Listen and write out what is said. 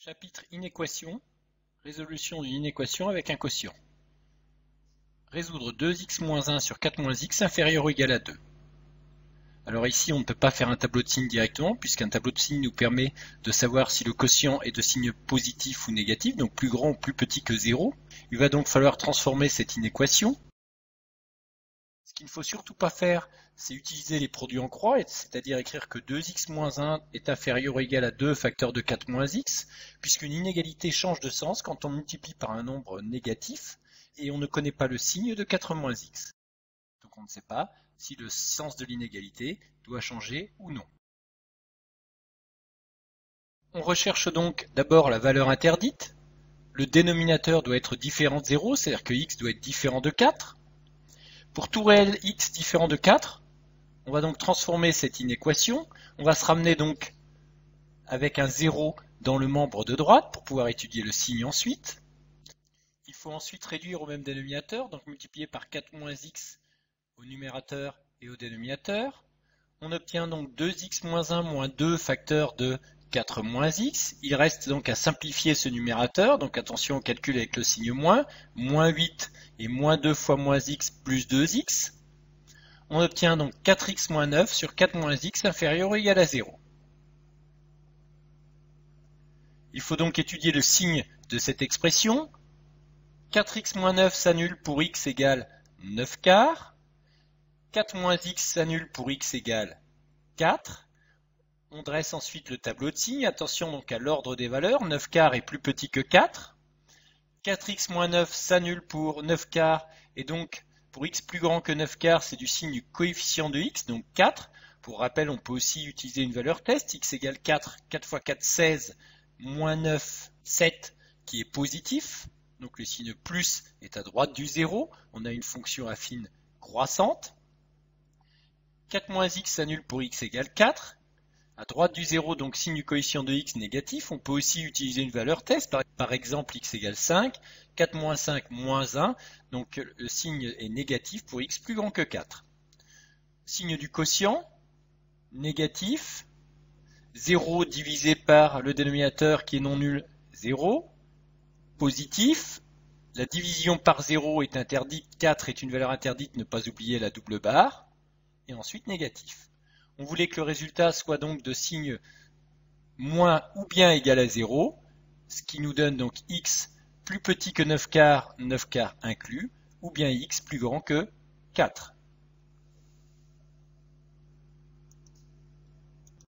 Chapitre inéquation, résolution d'une inéquation avec un quotient. Résoudre 2x moins 1 sur 4 moins x inférieur ou égal à 2. Alors ici on ne peut pas faire un tableau de signes directement puisqu'un tableau de signes nous permet de savoir si le quotient est de signe positif ou négatif, donc plus grand ou plus petit que 0. Il va donc falloir transformer cette inéquation. Ce qu'il ne faut surtout pas faire, c'est utiliser les produits en croix, c'est-à-dire écrire que 2x moins 1 est inférieur ou égal à 2 facteur de 4 moins x, puisqu'une inégalité change de sens quand on multiplie par un nombre négatif et on ne connaît pas le signe de 4 moins x. Donc on ne sait pas si le sens de l'inégalité doit changer ou non. On recherche donc d'abord la valeur interdite. Le dénominateur doit être différent de 0, c'est-à-dire que x doit être différent de 4. Pour tout réel x différent de 4, on va donc transformer cette inéquation. On va se ramener donc avec un 0 dans le membre de droite pour pouvoir étudier le signe ensuite. Il faut ensuite réduire au même dénominateur, donc multiplier par 4 moins x au numérateur et au dénominateur. On obtient donc 2x moins 1 moins 2 facteur de 4 moins x. Il reste donc à simplifier ce numérateur, donc attention au calcul avec le signe moins. Moins 8 et moins 2 fois moins x plus 2x. On obtient donc 4x moins 9 sur 4 moins x inférieur ou égal à 0. Il faut donc étudier le signe de cette expression. 4x moins 9 s'annule pour x égale 9 quarts. 4 moins x s'annule pour x égale 4. On dresse ensuite le tableau de signes. Attention donc à l'ordre des valeurs. 9 quarts est plus petit que 4. 4x moins 9 s'annule pour 9 quarts. Et donc, pour x plus grand que 9 quarts, c'est du signe du coefficient de x, donc 4. Pour rappel, on peut aussi utiliser une valeur test. X égale 4. 4 fois 4, 16. Moins 9, 7, qui est positif. Donc le signe plus est à droite du 0. On a une fonction affine croissante. 4 moins x s'annule pour x égale 4. À droite du 0, donc signe du coefficient de x négatif. On peut aussi utiliser une valeur test, par exemple x égale 5. 4 moins 5 moins 1, donc le signe est négatif pour x plus grand que 4. Signe du quotient, négatif. 0 divisé par le dénominateur qui est non nul, 0. Positif. La division par 0 est interdite, 4 est une valeur interdite, ne pas oublier la double barre. Et ensuite négatif. On voulait que le résultat soit donc de signe moins ou bien égal à 0, ce qui nous donne donc x plus petit que 9 quarts inclus, ou bien x plus grand que 4.